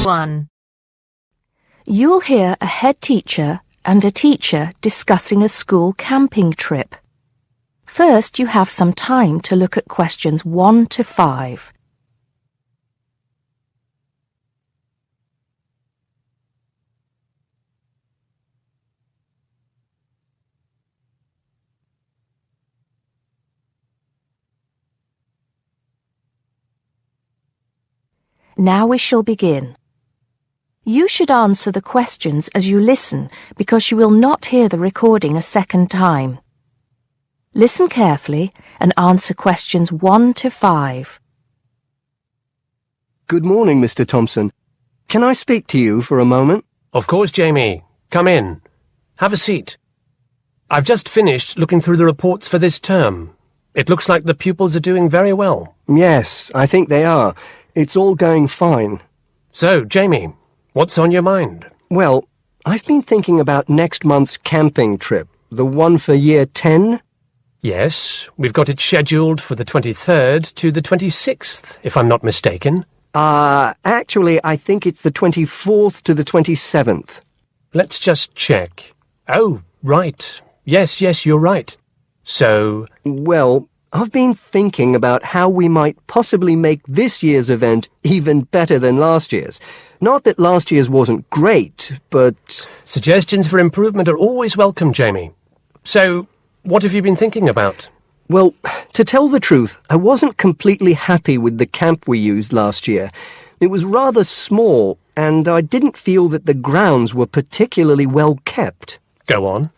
1. You'll hear a head teacher and a teacher discussing a school camping trip. First, you have some time to look at questions 1 to 5. Now we shall begin. You should answer the questions as you listen because you will not hear the recording a second time. Listen carefully and answer questions 1 to 5. Good morning, Mr. Thompson. Can I speak to you for a moment? Of course, Jamie. Come in. Have a seat. I've just finished looking through the reports for this term. It looks like the pupils are doing very well. Yes, I think they are. It's all going fine. So, Jamie, what's on your mind? Well, I've been thinking about next month's camping trip, the one for Year 10. Yes, we've got it scheduled for the 23rd to the 26th, if I'm not mistaken. Actually, I think it's the 24th to the 27th. Let's just check. Oh, right. Yes, you're right. So... Well, I've been thinking about how we might possibly make this year's event even better than last year's. Not that last year's wasn't great, but... Suggestions for improvement are always welcome, Jamie. So, what have you been thinking about? Well, to tell the truth, I wasn't completely happy with the camp we used last year. It was rather small, and I didn't feel that the grounds were particularly well kept. Go on.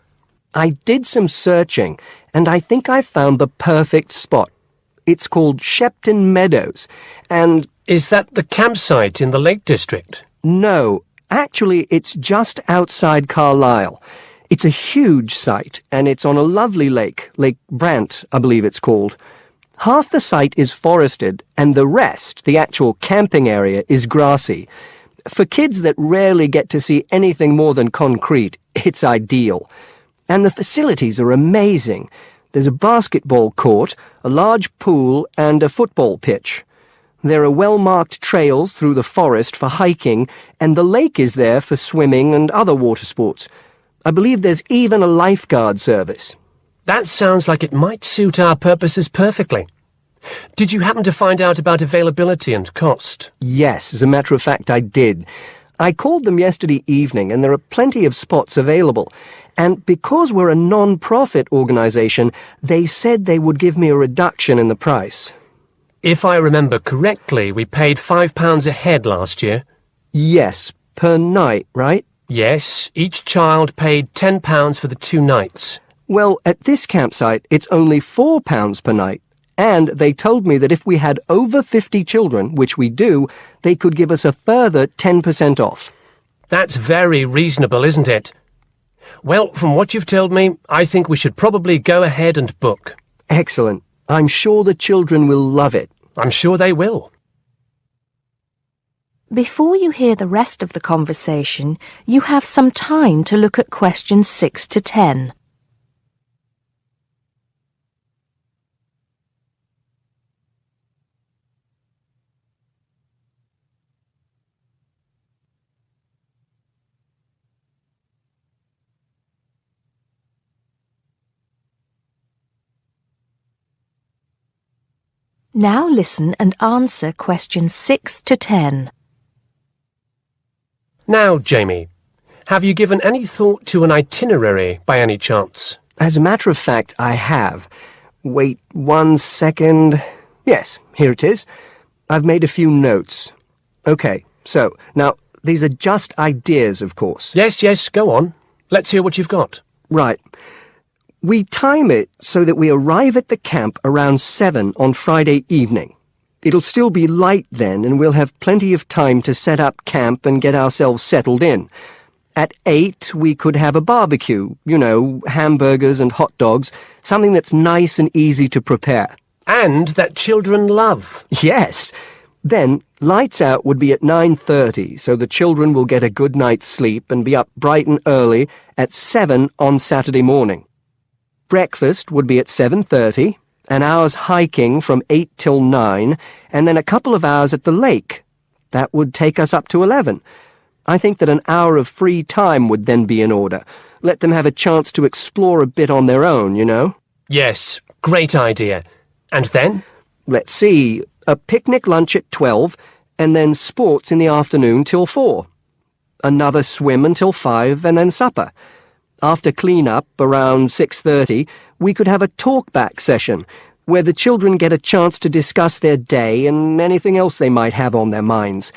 I did some searching, and I think I found the perfect spot. It's called Shepton Meadows, and... Is that the campsite in the Lake District? No, actually it's just outside Carlisle. It's a huge site, and it's on a lovely lake, Lake Brant, I believe it's called. Half the site is forested, and the rest, the actual camping area, is grassy. For kids that rarely get to see anything more than concrete, it's ideal. And the facilities are amazing. There's a basketball court, a large pool, and a football pitch. There are well-marked trails through the forest for hiking, and the lake is there for swimming and other water sports. I believe there's even a lifeguard service. That sounds like it might suit our purposes perfectly. Did you happen to find out about availability and cost? Yes, as a matter of fact, I did. I called them yesterday evening, and there are plenty of spots available. And because we're a non-profit organisation, they said they would give me a reduction in the price. If I remember correctly, we paid £5 a head last year. Yes, per night, right? Yes, each child paid £10 for the 2 nights. Well, at this campsite, it's only £4 per night. And they told me that if we had over 50 children, which we do, they could give us a further 10% off. That's very reasonable, isn't it? Well, from what you've told me, I think we should probably go ahead and book. Excellent. I'm sure the children will love it. I'm sure they will. Before you hear the rest of the conversation, you have some time to look at questions 6 to 10. Now listen and answer questions 6 to 10. Now, Jamie, have you given any thought to an itinerary by any chance? As a matter of fact, I have. Wait 1 second. Yes, here it is. I've made a few notes. Okay, so, now, these are just ideas, of course. Yes, go on. Let's hear what you've got. Right. We time it so that we arrive at the camp around 7 on Friday evening. It'll still be light then, and we'll have plenty of time to set up camp and get ourselves settled in. At 8, we could have a barbecue, you know, hamburgers and hot dogs, something that's nice and easy to prepare. And that children love. Yes. Then, lights out would be at 9:30, so the children will get a good night's sleep and be up bright and early at 7 on Saturday morning. Breakfast would be at 7:30, an hour's hiking from 8 till 9, and then a couple of hours at the lake. That would take us up to 11. I think that an hour of free time would then be in order. Let them have a chance to explore a bit on their own, you know? Yes, great idea. And then? Let's see, a picnic lunch at 12, and then sports in the afternoon till 4. Another swim until 5, and then supper. After clean-up, around 6:30, we could have a talk-back session, where the children get a chance to discuss their day and anything else they might have on their minds.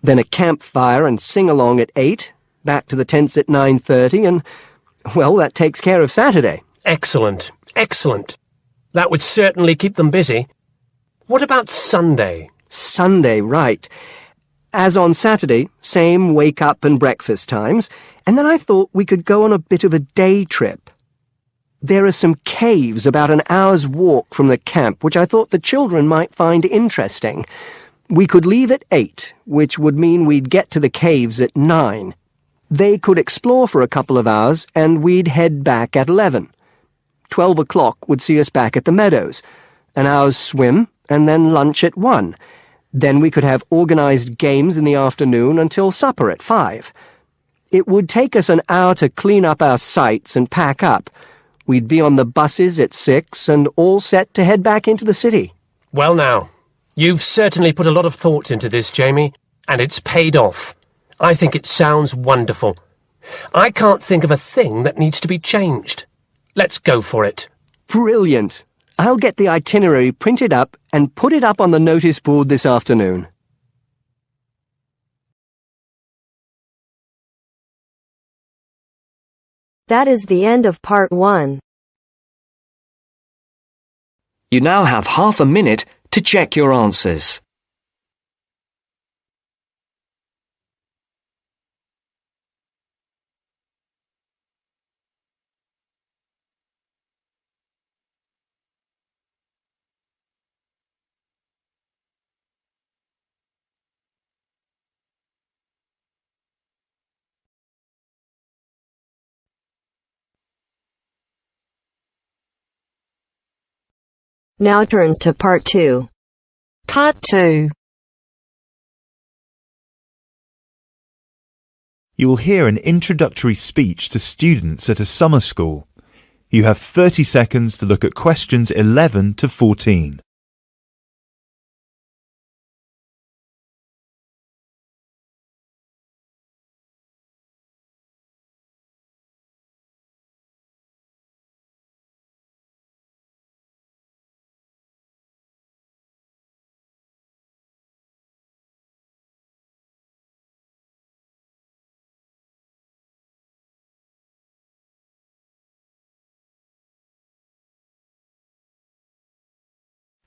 Then a campfire and sing-along at 8, back to the tents at 9:30, and, well, that takes care of Saturday. Excellent, excellent. That would certainly keep them busy. What about Sunday? Sunday, right. As on Saturday, same wake-up and breakfast times, and then I thought we could go on a bit of a day trip. There are some caves about an hour's walk from the camp, which I thought the children might find interesting. We could leave at 8, which would mean we'd get to the caves at 9. They could explore for a couple of hours, and we'd head back at 11. 12 o'clock would see us back at the meadows. An hour's swim, and then lunch at 1. Then we could have organised games in the afternoon until supper at 5. It would take us an hour to clean up our sights and pack up. We'd be on the buses at 6 and all set to head back into the city. Well now, you've certainly put a lot of thought into this, Jamie, and it's paid off. I think it sounds wonderful. I can't think of a thing that needs to be changed. Let's go for it. Brilliant. I'll get the itinerary printed up and put it up on the notice board this afternoon. That is the end of part 1. You now have half a minute to check your answers. Now turns to part 2. Part 2. You will hear an introductory speech to students at a summer school. You have 30 seconds to look at questions 11 to 14.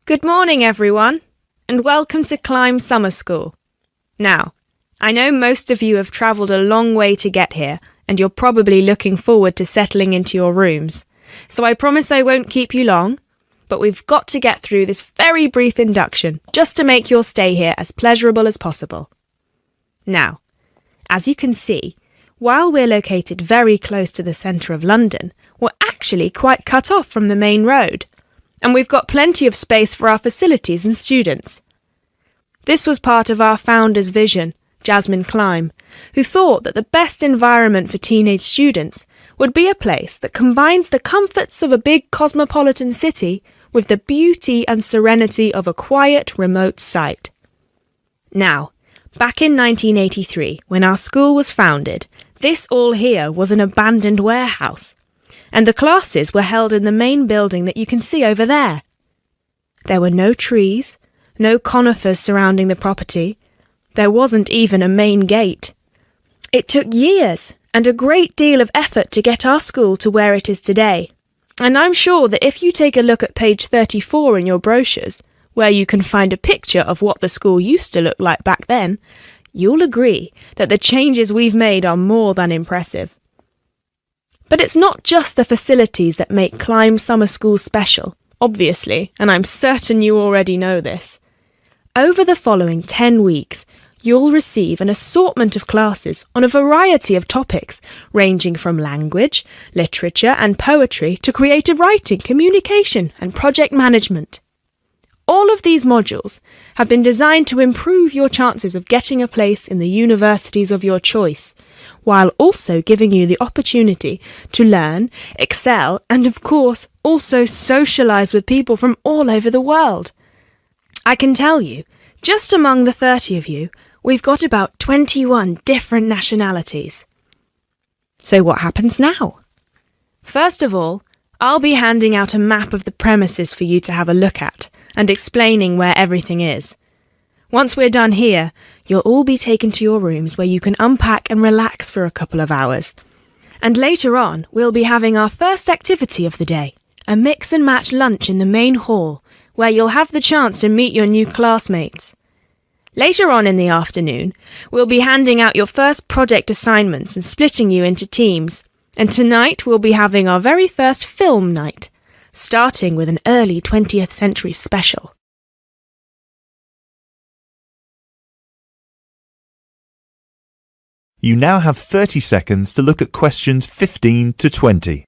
Good morning, everyone, and welcome to Climb Summer School. Now, I know most of you have travelled a long way to get here, and you're probably looking forward to settling into your rooms. So I promise I won't keep you long, but we've got to get through this very brief induction just to make your stay here as pleasurable as possible. Now, as you can see, while we're located very close to the centre of London, we're actually quite cut off from the main road. And we've got plenty of space for our facilities and students. This was part of our founder's vision, Jasmine Climb, who thought that the best environment for teenage students would be a place that combines the comforts of a big cosmopolitan city with the beauty and serenity of a quiet, remote site. Now, back in 1983, when our school was founded, this all here was an abandoned warehouse, and the classes were held in the main building that you can see over there. There were no trees, no conifers surrounding the property. There wasn't even a main gate. It took years and a great deal of effort to get our school to where it is today. And I'm sure that if you take a look at page 34 in your brochures, where you can find a picture of what the school used to look like back then, you'll agree that the changes we've made are more than impressive. But it's not just the facilities that make Climb Summer School special, obviously, and I'm certain you already know this. Over the following 10 weeks, you'll receive an assortment of classes on a variety of topics, ranging from language, literature and poetry to creative writing, communication and project management. All of these modules have been designed to improve your chances of getting a place in the universities of your choice, while also giving you the opportunity to learn, excel, and of course, also socialise with people from all over the world. I can tell you, just among the 30 of you, we've got about 21 different nationalities. So what happens now? First of all, I'll be handing out a map of the premises for you to have a look at, and explaining where everything is. Once we're done here, you'll all be taken to your rooms where you can unpack and relax for a couple of hours. And later on, we'll be having our first activity of the day, a mix and match lunch in the main hall, where you'll have the chance to meet your new classmates. Later on in the afternoon, we'll be handing out your first project assignments and splitting you into teams. And tonight we'll be having our very first film night, starting with an early 20th century special. You now have 30 seconds to look at questions 15 to 20.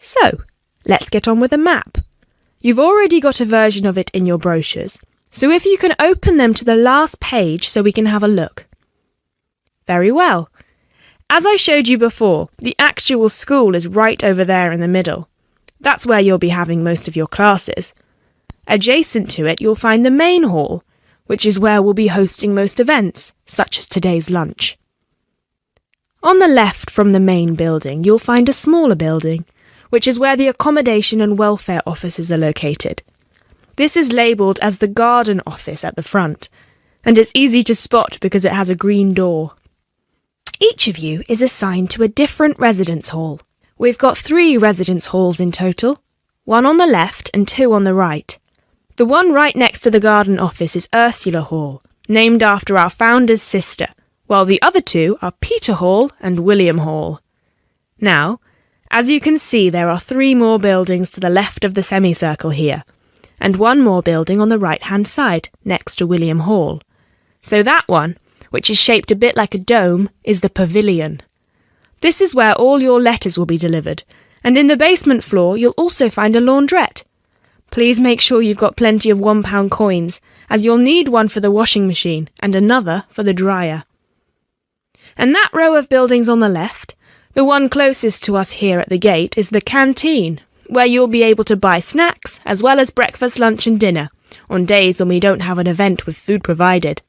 So, let's get on with the map. You've already got a version of it in your brochures, so if you can open them to the last page so we can have a look. Very well. As I showed you before, the actual school is right over there in the middle. That's where you'll be having most of your classes. Adjacent to it, you'll find the main hall, which is where we'll be hosting most events, such as today's lunch. On the left from the main building, you'll find a smaller building, which is where the accommodation and welfare offices are located. This is labelled as the garden office at the front, and it's easy to spot because it has a green door. Each of you is assigned to a different residence hall. We've got 3 residence halls in total, 1 on the left and 2 on the right. The one right next to the garden office is Ursula Hall, named after our founder's sister, while the other 2 are Peter Hall and William Hall. Now, as you can see, there are 3 more buildings to the left of the semicircle here, and 1 more building on the right-hand side, next to William Hall. So that one, which is shaped a bit like a dome, is the pavilion. This is where all your letters will be delivered, and in the basement floor you'll also find a laundrette. Please make sure you've got plenty of £1 coins, as you'll need one for the washing machine and another for the dryer. And that row of buildings on the left, the one closest to us here at the gate, is the canteen, where you'll be able to buy snacks as well as breakfast, lunch and dinner, on days when we don't have an event with food provided.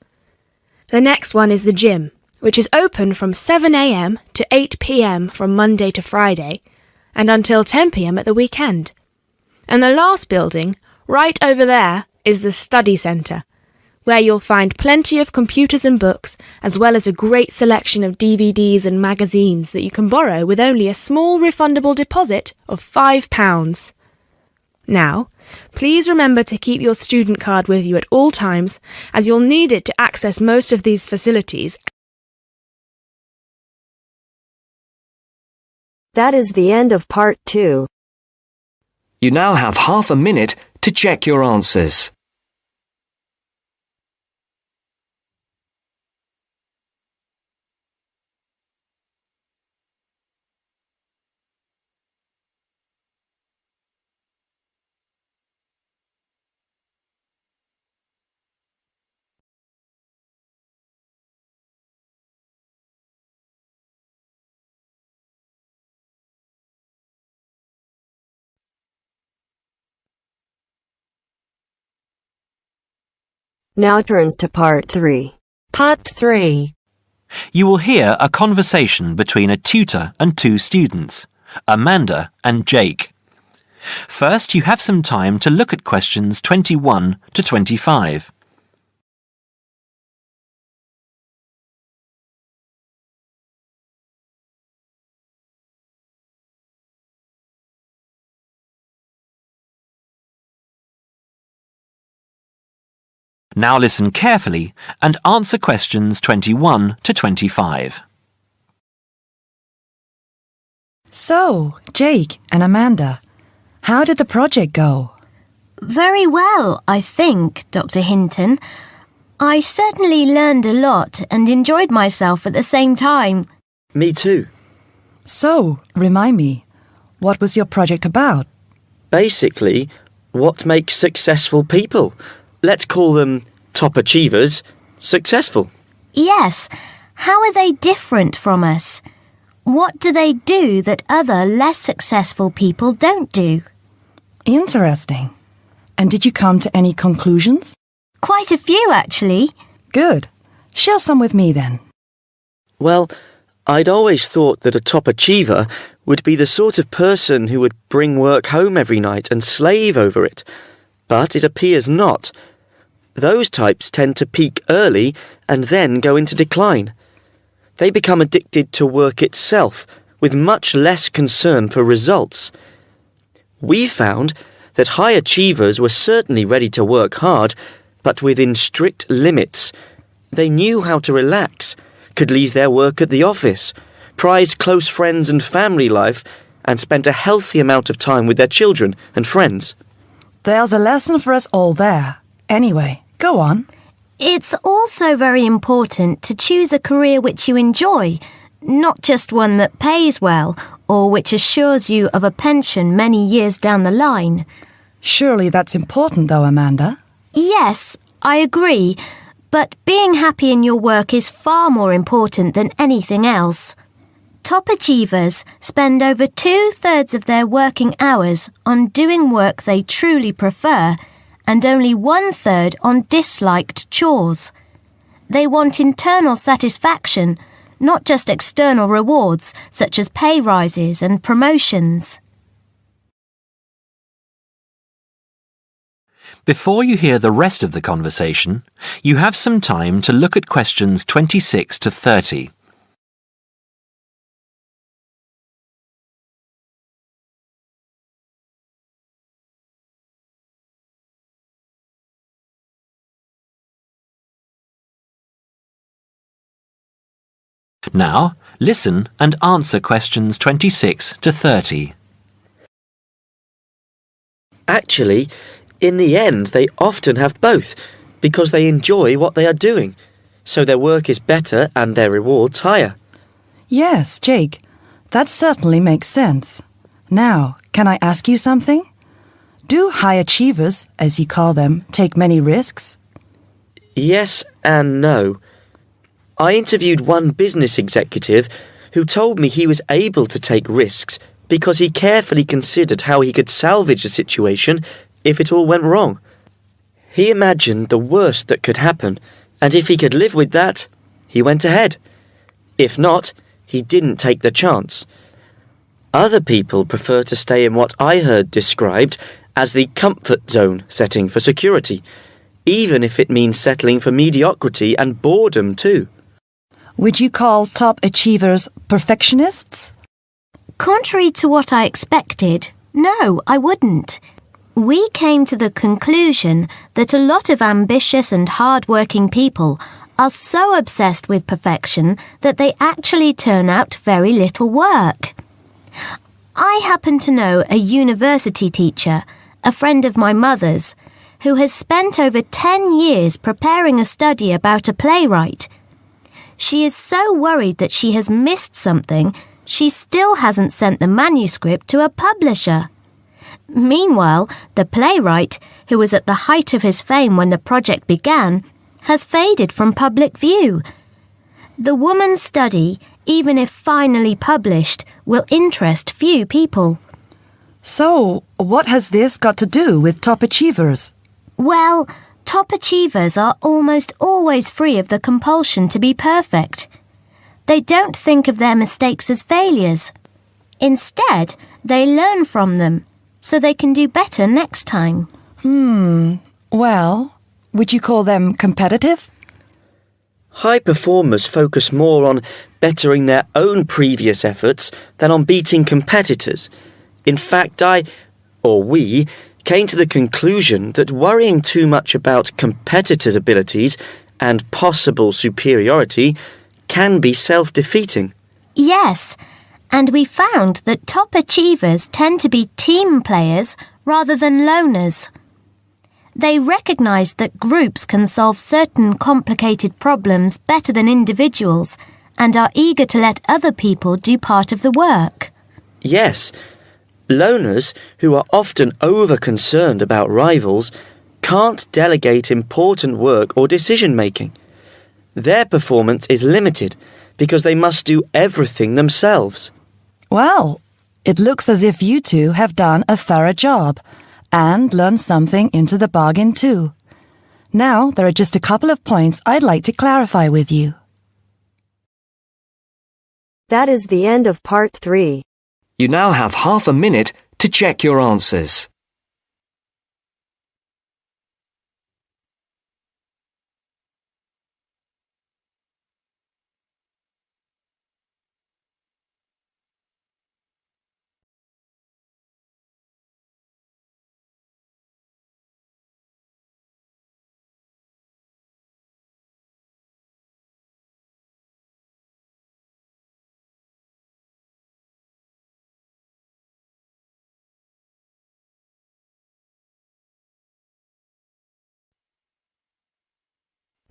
The next one is the gym, which is open from 7 a.m. to 8 p.m. from Monday to Friday, and until 10 p.m. at the weekend. And the last building, right over there, is the study centre, where you'll find plenty of computers and books, as well as a great selection of DVDs and magazines that you can borrow with only a small refundable deposit of £5. Now, please remember to keep your student card with you at all times, as you'll need it to access most of these facilities. That is the end of part 2. You now have half a minute to check your answers. Now turns to part 3. Part 3. You will hear a conversation between a tutor and 2 students, Amanda and Jake. First, you have some time to look at questions 21 to 25. Now listen carefully and answer questions 21 to 25. So, Jake and Amanda, how did the project go? Very well, I think, Dr. Hinton. I certainly learned a lot and enjoyed myself at the same time. Me too. So, remind me, what was your project about? Basically, what makes successful people? Let's call them top achievers successful. Yes, how are they different from us? What do they do that other less successful people don't do? Interesting. And did you come to any conclusions? Quite a few, actually. Good. Share some with me then. Well, I'd always thought that a top achiever would be the sort of person who would bring work home every night and slave over it. But it appears not. Those types tend to peak early and then go into decline. They become addicted to work itself, with much less concern for results. We found that high achievers were certainly ready to work hard, but within strict limits. They knew how to relax, could leave their work at the office, prized close friends and family life, and spent a healthy amount of time with their children and friends. There's a lesson for us all there. Anyway, go on. It's also very important to choose a career which you enjoy, not just one that pays well or which assures you of a pension many years down the line. Surely that's important though, Amanda. Yes, I agree, but being happy in your work is far more important than anything else. Top achievers spend over 2/3 of their working hours on doing work they truly prefer and only 1/3 on disliked chores. They want internal satisfaction, not just external rewards such as pay rises and promotions. Before you hear the rest of the conversation, you have some time to look at questions 26 to 30. Now, listen and answer questions 26 to 30. Actually, in the end, they often have both, because they enjoy what they are doing, so their work is better and their rewards higher. Yes, Jake, that certainly makes sense. Now, can I ask you something? Do high achievers, as you call them, take many risks? Yes and no. I interviewed one business executive who told me he was able to take risks because he carefully considered how he could salvage a situation if it all went wrong. He imagined the worst that could happen, and if he could live with that, he went ahead. If not, he didn't take the chance. Other people prefer to stay in what I heard described as the comfort zone setting for security, even if it means settling for mediocrity and boredom too. Would you call top achievers perfectionists? Contrary to what I expected, no, I wouldn't. We came to the conclusion that a lot of ambitious and hard-working people are so obsessed with perfection that they actually turn out very little work. I happen to know a university teacher, a friend of my mother's, who has spent over 10 years preparing a study about a playwright. She is so worried that she has missed something, she still hasn't sent the manuscript to a publisher. Meanwhile, the playwright, who was at the height of his fame when the project began, has faded from public view. The woman's study, even if finally published, will interest few people. So, what has this got to do with top achievers? Well, top achievers are almost always free of the compulsion to be perfect. They don't think of their mistakes as failures. Instead, they learn from them, so they can do better next time. Well, would you call them competitive? High performers focus more on bettering their own previous efforts than on beating competitors. In fact, we came to the conclusion that worrying too much about competitors' abilities and possible superiority can be self-defeating. Yes, and we found that top achievers tend to be team players rather than loners. They recognise that groups can solve certain complicated problems better than individuals and are eager to let other people do part of the work. Yes, loners, who are often over-concerned about rivals, can't delegate important work or decision-making. Their performance is limited because they must do everything themselves. Well, it looks as if you two have done a thorough job and learned something into the bargain too. Now, there are just a couple of points I'd like to clarify with you. That is the end of part 3. You now have half a minute to check your answers.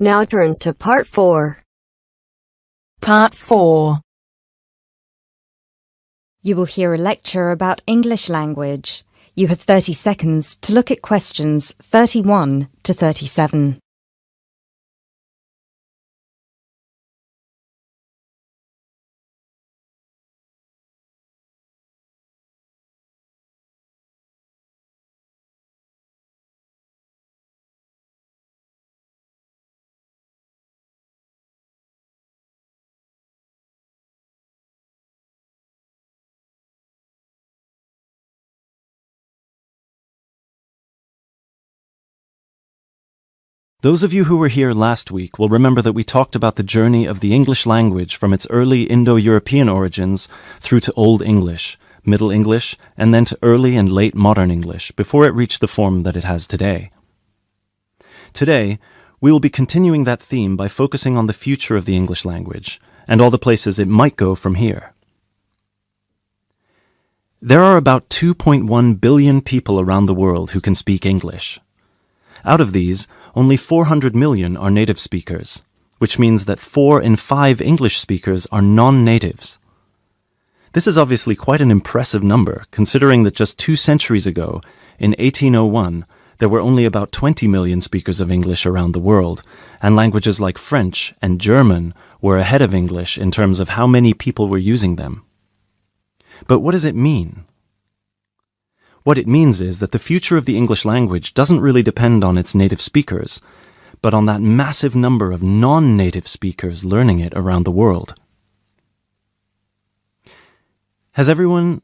Now turns to part 4. Part 4. You will hear a lecture about English language. You have 30 seconds to look at questions 31 to 37. Those of you who were here last week will remember that we talked about the journey of the English language from its early Indo-European origins through to Old English, Middle English, and then to early and late modern English before it reached the form that it has today. Today, we will be continuing that theme by focusing on the future of the English language and all the places it might go from here. There are about 2.1 billion people around the world who can speak English. Out of these, only 400 million are native speakers, which means that 4 in 5 English speakers are non-natives. This is obviously quite an impressive number, considering that just 2 centuries ago, in 1801, there were only about 20 million speakers of English around the world, and languages like French and German were ahead of English in terms of how many people were using them. But what does it mean? What it means is that the future of the English language doesn't really depend on its native speakers, but on that massive number of non-native speakers learning it around the world. Has anyone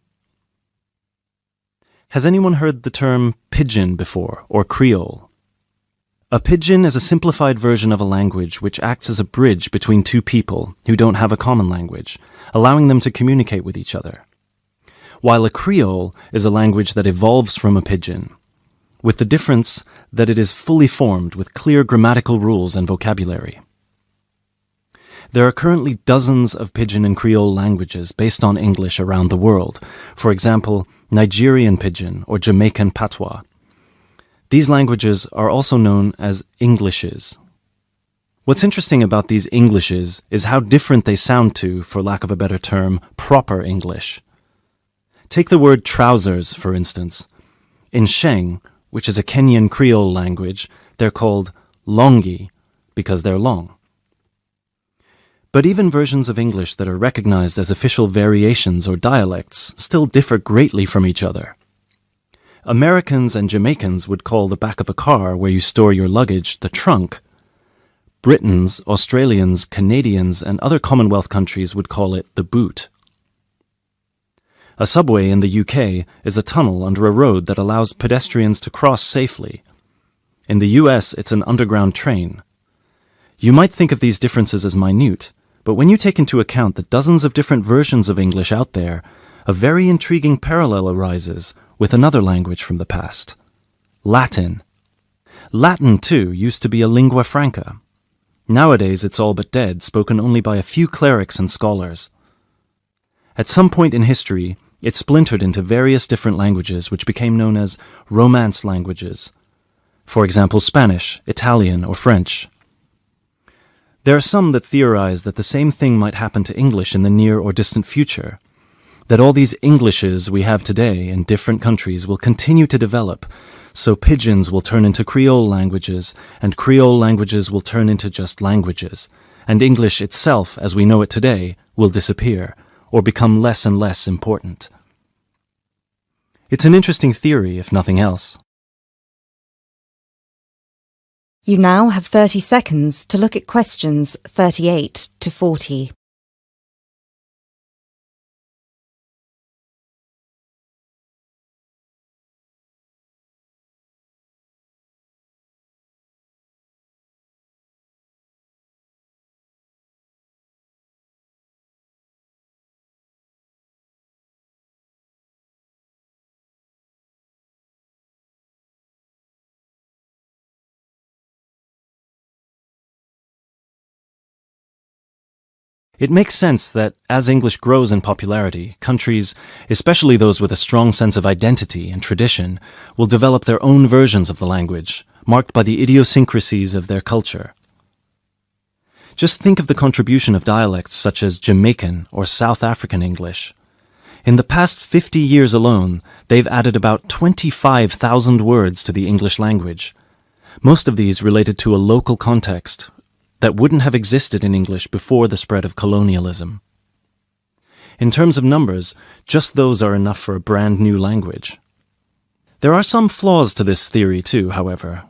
heard the term pidgin before, or Creole? A pidgin is a simplified version of a language which acts as a bridge between two people who don't have a common language, allowing them to communicate with each other. While a Creole is a language that evolves from a pidgin, with the difference that it is fully formed with clear grammatical rules and vocabulary. There are currently dozens of pidgin and Creole languages based on English around the world, for example, Nigerian pidgin or Jamaican patois. These languages are also known as Englishes. What's interesting about these Englishes is how different they sound to, for lack of a better term, proper English. Take the word trousers, for instance. In Sheng, which is a Kenyan Creole language, they're called longi because they're long. But even versions of English that are recognized as official variations or dialects still differ greatly from each other. Americans and Jamaicans would call the back of a car where you store your luggage the trunk. Britons, Australians, Canadians, and other Commonwealth countries would call it the boot. A subway in the UK is a tunnel under a road that allows pedestrians to cross safely. In the US, it's an underground train. You might think of these differences as minute, but when you take into account the dozens of different versions of English out there, a very intriguing parallel arises with another language from the past, Latin. Latin, too, used to be a lingua franca. Nowadays it's all but dead, spoken only by a few clerics and scholars. At some point in history, it splintered into various different languages which became known as Romance languages. For example, Spanish, Italian, or French. There are some that theorize that the same thing might happen to English in the near or distant future, that all these Englishes we have today in different countries will continue to develop, so pidgins will turn into Creole languages, and Creole languages will turn into just languages, and English itself, as we know it today, will disappear, or become less and less important. It's an interesting theory, if nothing else. You now have 30 seconds to look at questions 38 to 40. It makes sense that as English grows in popularity, countries, especially those with a strong sense of identity and tradition, will develop their own versions of the language, marked by the idiosyncrasies of their culture. Just think of the contribution of dialects such as Jamaican or South African English. In the past 50 years alone, they've added about 25,000 words to the English language. Most of these related to a local context that wouldn't have existed in English before the spread of colonialism. In terms of numbers, just those are enough for a brand new language. There are some flaws to this theory too, however.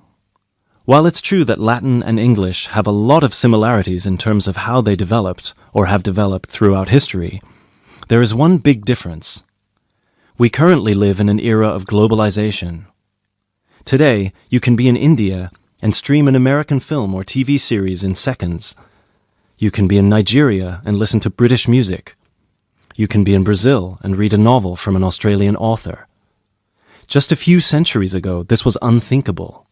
While it's true that Latin and English have a lot of similarities in terms of how they developed, or have developed throughout history, there is one big difference. We currently live in an era of globalization. Today, you can be in India and stream an American film or TV series in seconds. You can be in Nigeria and listen to British music. You can be in Brazil and read a novel from an Australian author. Just a few centuries ago, this was unthinkable.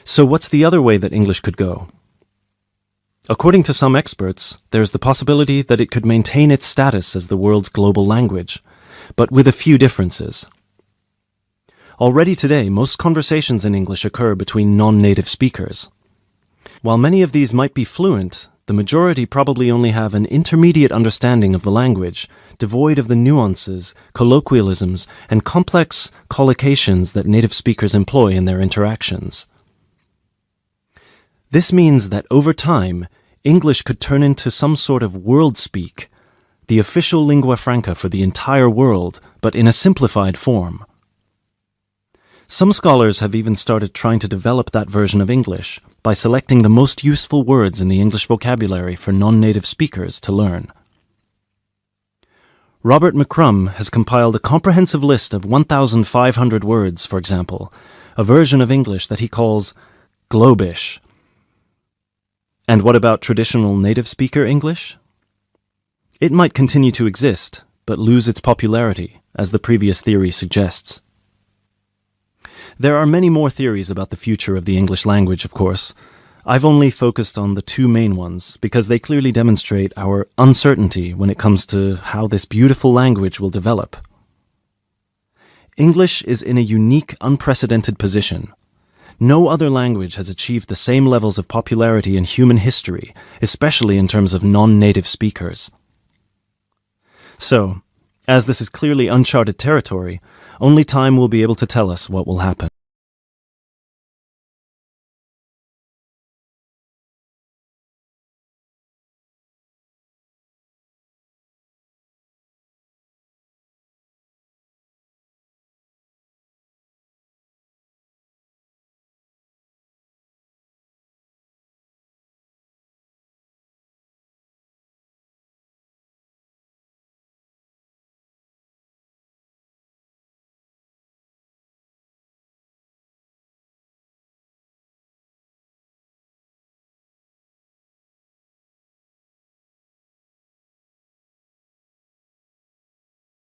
So what's the other way that English could go? According to some experts, there's the possibility that it could maintain its status as the world's global language, but with a few differences. Already today, most conversations in English occur between non-native speakers. While many of these might be fluent, the majority probably only have an intermediate understanding of the language, devoid of the nuances, colloquialisms, and complex collocations that native speakers employ in their interactions. This means that over time, English could turn into some sort of world speak, the official lingua franca for the entire world, but in a simplified form. Some scholars have even started trying to develop that version of English by selecting the most useful words in the English vocabulary for non-native speakers to learn. Robert McCrum has compiled a comprehensive list of 1,500 words, for example, a version of English that he calls Globish. And what about traditional native speaker English? It might continue to exist, but lose its popularity, as the previous theory suggests. There are many more theories about the future of the English language, of course. I've only focused on the two main ones because they clearly demonstrate our uncertainty when it comes to how this beautiful language will develop. English is in a unique, unprecedented position. No other language has achieved the same levels of popularity in human history, especially in terms of non-native speakers. So, as this is clearly uncharted territory, only time will be able to tell us what will happen.